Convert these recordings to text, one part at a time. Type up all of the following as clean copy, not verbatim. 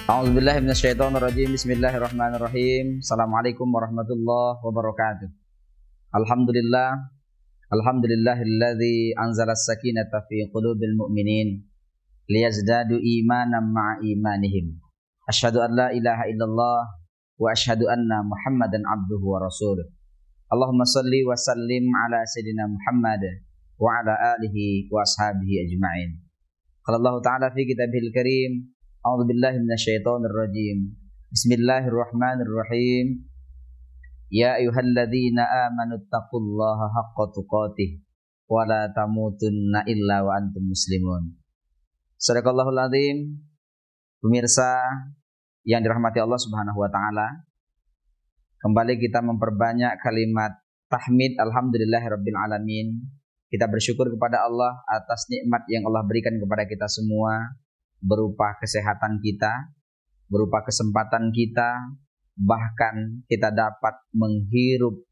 A'udzubillahi minasyaitonirrajim. Bismillahirrahmanirrahim. Assalamualaikum warahmatullahi wabarakatuh. Alhamdulillah. Alhamdulillahilladzi anzala as-sakinata fi qulubil mu'minin liyazdadu imanan ma'a imanihim. Asyhadu an la ilaha illallah wa asyhadu anna Muhammadan abduhu wa rasuluh. Allahumma shalli wa sallim ala sayyidina Muhammad wa ala alihi wa ashabihi ajma'in. Qala Allah ta'ala fi kitabihil karim, a'udzu billahi minasyaitonir rajim. Bismillahirrahmanirrahim. Ya ayyuhalladzina amanu taqullaha haqqa tuqatih wa la tamutunna illa wa antum muslimun. Shadaqallahul azim. Pemirsa yang dirahmati Allah Subhanahu wa taala, kembali kita memperbanyak kalimat tahmid alhamdulillahirabbil alamin. Kita bersyukur kepada Allah atas nikmat yang Allah berikan kepada kita semua, berupa kesehatan kita, berupa kesempatan kita, bahkan kita dapat menghirup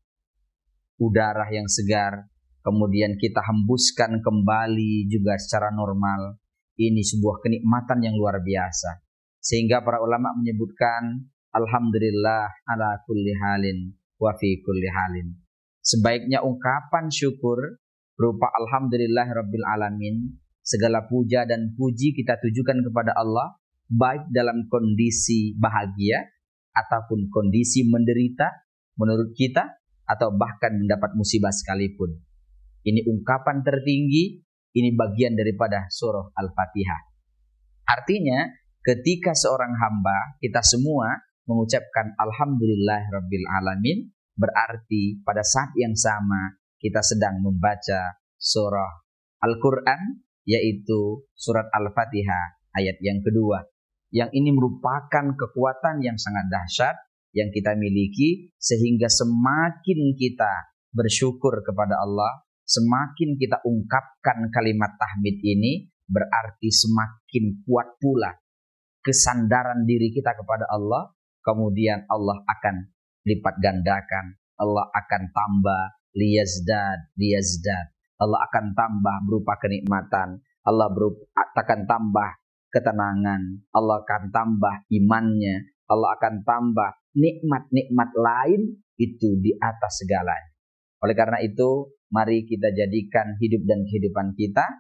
udara yang segar, kemudian kita hembuskan kembali juga secara normal. Ini sebuah kenikmatan yang luar biasa, sehingga para ulama menyebutkan alhamdulillah ala kulli halin wa fi kulli halin. Sebaiknya ungkapan syukur berupa alhamdulillahirabbil alamin. Segala puja dan puji kita tujukan kepada Allah, baik dalam kondisi bahagia ataupun kondisi menderita menurut kita, atau bahkan mendapat musibah sekalipun. Ini ungkapan tertinggi, ini bagian daripada surah Al-Fatihah. Artinya, ketika seorang hamba, kita semua mengucapkan alhamdulillahirabbil alamin, berarti pada saat yang sama kita sedang membaca surah Al-Quran, yaitu surat Al-Fatihah ayat yang kedua. Yang ini merupakan kekuatan yang sangat dahsyat yang kita miliki, sehingga semakin kita bersyukur kepada Allah, semakin kita ungkapkan kalimat tahmid ini, berarti semakin kuat pula kesandaran diri kita kepada Allah. Kemudian Allah akan lipat gandakan, Allah akan tambah, liyazdad. Allah akan tambah berupa kenikmatan, Allah akan tambah ketenangan, Allah akan tambah imannya, Allah akan tambah nikmat-nikmat lain itu di atas segalanya. Oleh karena itu, mari kita jadikan hidup dan kehidupan kita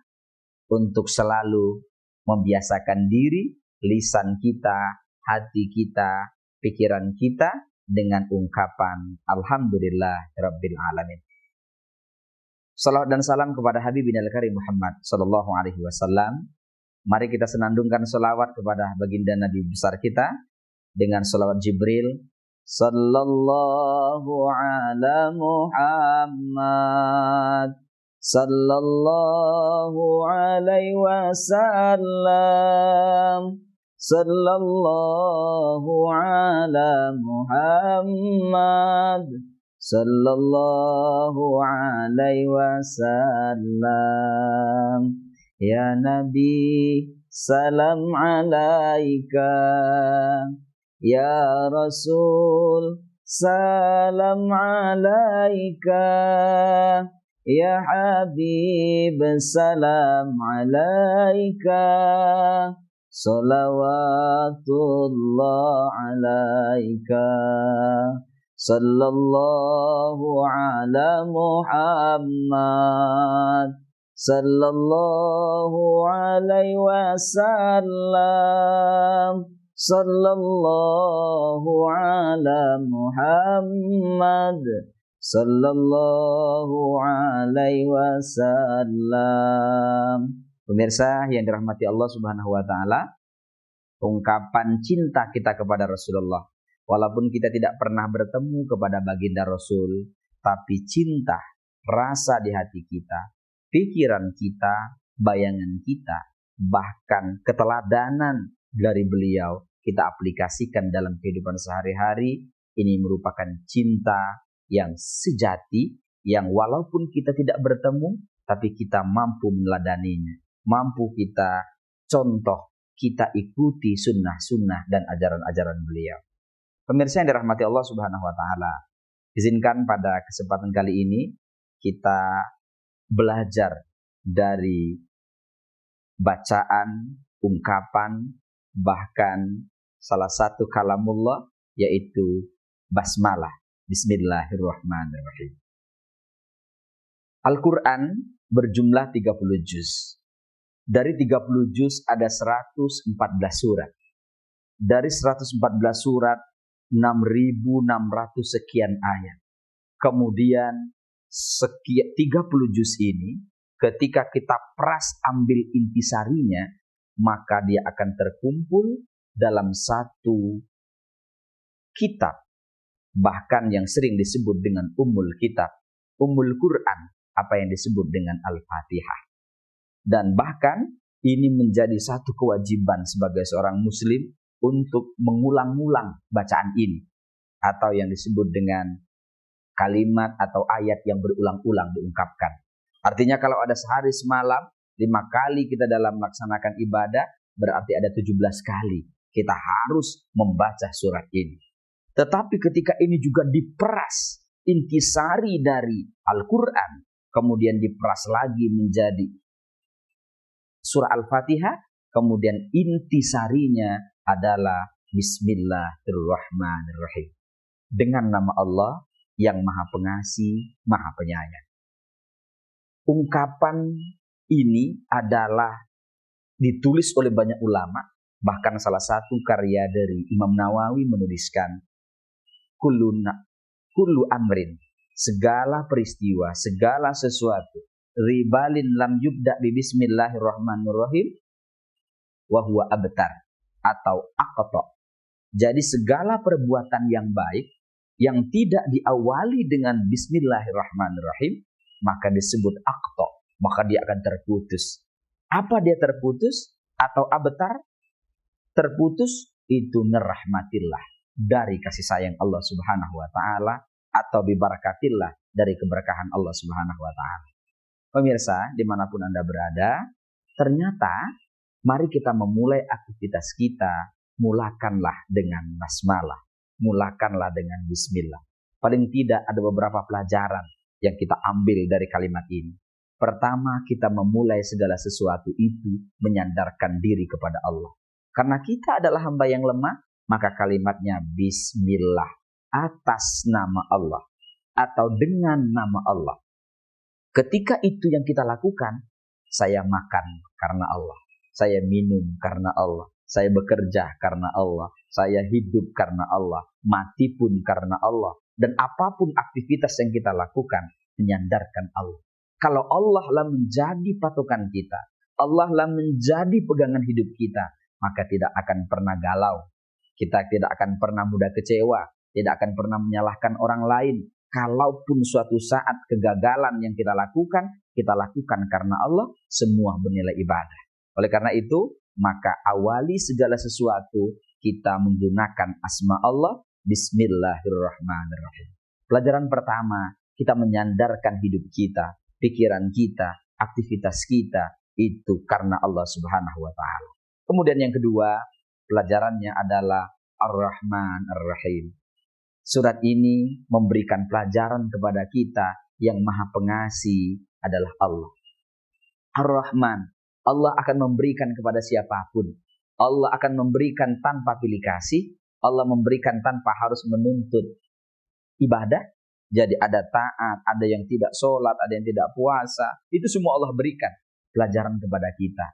untuk selalu membiasakan diri, lisan kita, hati kita, pikiran kita dengan ungkapan alhamdulillahirabbil alamin. Salawat dan salam kepada Habibinal Karim Muhammad sallallahu alaihi wasallam. Mari kita senandungkan salawat kepada baginda Nabi besar kita dengan salawat Jibril. Sallallahu ala Muhammad sallallahu alaihi wasallam. Sallallahu ala Muhammad sallallahu alaihi wasallam. Ya Nabi, salam alaika. Ya Rasul, salam alaika. Ya Habib, salam alaika. Salawatullah alaika. Sallallahu ala Muhammad sallallahu alaihi wasallam. Sallallahu ala Muhammad sallallahu alaihi wasallam. Pemirsa yang dirahmati Allah Subhanahu wa taala, ungkapan cinta kita kepada Rasulullah, walaupun kita tidak pernah bertemu kepada baginda Rasul, tapi cinta, rasa di hati kita, pikiran kita, bayangan kita, bahkan keteladanan dari beliau kita aplikasikan dalam kehidupan sehari-hari. Ini merupakan cinta yang sejati, yang walaupun kita tidak bertemu, tapi kita mampu meneladaninya, mampu kita contoh, kita ikuti sunnah-sunnah dan ajaran-ajaran beliau. Pemirsa yang dirahmati Allah Subhanahu wa taala, izinkan pada kesempatan kali ini kita belajar dari bacaan, ungkapan, bahkan salah satu kalamullah, yaitu basmalah. Bismillahirrahmanirrahim. Al-Quran berjumlah 30 juz. Dari 30 juz ada 114 surat. Dari 114 surat, 6.600 sekian ayat. Kemudian 30 juz ini, ketika kita peras ambil intisarinya, maka dia akan terkumpul dalam satu kitab. Bahkan yang sering disebut dengan Ummul Kitab, Ummul Quran, apa yang disebut dengan Al-Fatihah. Dan bahkan ini menjadi satu kewajiban sebagai seorang muslim untuk mengulang-ulang bacaan ini, atau yang disebut dengan kalimat atau ayat yang berulang-ulang diungkapkan. Artinya kalau ada sehari semalam 5 kali kita dalam melaksanakan ibadah, berarti ada 17 kali kita harus membaca surat ini. Tetapi ketika ini juga diperas intisari dari Al-Quran, kemudian diperas lagi menjadi surah Al-Fatihah, kemudian intisarinya adalah Bismillahirrahmanirrahim. Dengan nama Allah yang Maha Pengasih, Maha Penyayang. Ungkapan ini adalah ditulis oleh banyak ulama, bahkan salah satu karya dari Imam Nawawi menuliskan kullu amrin, segala peristiwa, segala sesuatu, ribalin lam yubda bi bismillahirrahmanirrahim wa huwa abtar atau aqta. Jadi segala perbuatan yang baik yang tidak diawali dengan bismillahirrahmanirrahim, maka disebut aqta, maka dia akan terputus. Apa dia terputus atau abtar? Terputus itu nirahmatillah, dari kasih sayang Allah Subhanahu wa taala, atau bibarakatillah, dari keberkahan Allah Subhanahu wa taala. Pemirsa, dimanapun Anda berada, ternyata mari kita memulai aktivitas kita, mulakanlah dengan basmalah, mulakanlah dengan bismillah. Paling tidak ada beberapa pelajaran yang kita ambil dari kalimat ini. Pertama, kita memulai segala sesuatu itu menyandarkan diri kepada Allah. Karena kita adalah hamba yang lemah, maka kalimatnya bismillah, atas nama Allah atau dengan nama Allah. Ketika itu yang kita lakukan, saya makan karena Allah, saya minum karena Allah, saya bekerja karena Allah, saya hidup karena Allah, mati pun karena Allah. Dan apapun aktivitas yang kita lakukan, menyandarkan Allah. Kalau Allah lah menjadi patokan kita, Allah lah menjadi pegangan hidup kita, maka tidak akan pernah galau. Kita tidak akan pernah mudah kecewa, tidak akan pernah menyalahkan orang lain. Kalaupun suatu saat kegagalan yang kita lakukan karena Allah, semua bernilai ibadah. Oleh karena itu, maka awali segala sesuatu kita menggunakan asma Allah, Bismillahirrahmanirrahim. Pelajaran pertama, kita menyandarkan hidup kita, pikiran kita, aktivitas kita, itu karena Allah Subhanahu wa ta'ala. Kemudian yang kedua, pelajarannya adalah Ar-Rahman Ar-Rahim. Surat ini memberikan pelajaran kepada kita yang Maha Pengasih adalah Allah. Ar-Rahman, Allah akan memberikan kepada siapapun. Allah akan memberikan tanpa pilih kasih. Allah memberikan tanpa harus menuntut ibadah. Jadi ada taat, ada yang tidak sholat, ada yang tidak puasa. Itu semua Allah berikan pelajaran kepada kita.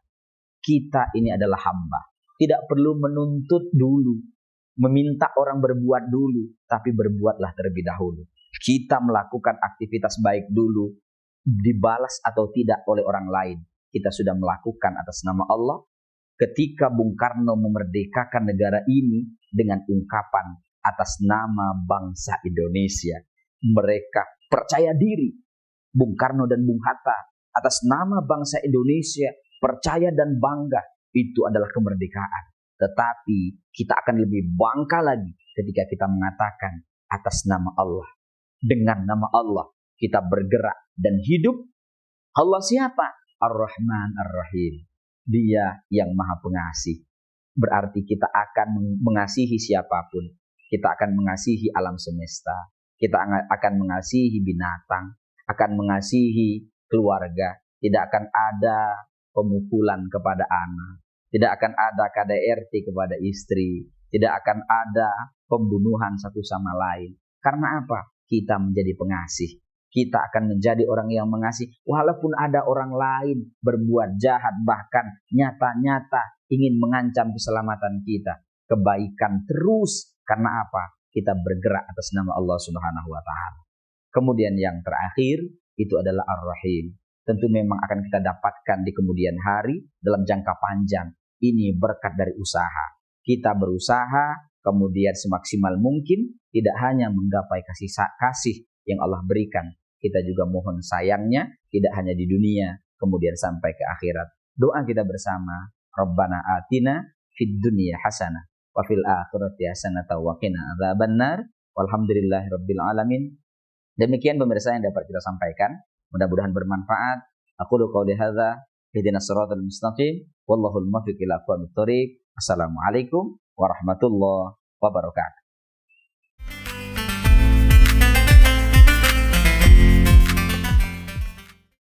Kita ini adalah hamba. Tidak perlu menuntut dulu, meminta orang berbuat dulu, tapi berbuatlah terlebih dahulu. Kita melakukan aktivitas baik dulu, dibalas atau tidak oleh orang lain, kita sudah melakukan atas nama Allah. Ketika Bung Karno memerdekakan negara ini dengan ungkapan atas nama bangsa Indonesia, mereka percaya diri. Bung Karno dan Bung Hatta atas nama bangsa Indonesia percaya dan bangga, itu adalah kemerdekaan. Tetapi kita akan lebih bangga lagi ketika kita mengatakan atas nama Allah. Dengan nama Allah kita bergerak dan hidup. Allah siapa? Ar-Rahman Ar-Rahim. Dia yang Maha Pengasih. Berarti kita akan mengasihi siapapun. Kita akan mengasihi alam semesta. Kita akan mengasihi binatang. Akan mengasihi keluarga. Tidak akan ada pemukulan kepada anak. Tidak akan ada KDRT kepada istri. Tidak akan ada pembunuhan satu sama lain. Karena apa? Kita menjadi pengasih. Kita akan menjadi orang yang mengasihi. Walaupun ada orang lain berbuat jahat, bahkan nyata-nyata ingin mengancam keselamatan kita. Kebaikan terus. Karena apa? Kita bergerak atas nama Allah Subhanahu wa Ta'ala. Kemudian yang terakhir itu adalah Ar-Rahim. Tentu memang akan kita dapatkan di kemudian hari dalam jangka panjang. Ini berkat dari usaha. Kita berusaha, kemudian semaksimal mungkin tidak hanya menggapai kasih yang Allah berikan. Kita juga mohon sayangnya tidak hanya di dunia, kemudian sampai ke akhirat. Doa kita bersama, Rabbana atina fid dunya hasanah wa fil akhirati hasanah wa qina adzabannar. Walhamdulillahirabbil alamin. Demikian pemirsa yang dapat kita sampaikan. Mudah-mudahan bermanfaat. Aqulu qouli hadza, ihdinas siratal mustaqim, wallahul muwaffiq ila aqwamit thoriq. Assalamualaikum warahmatullahi wabarakatuh.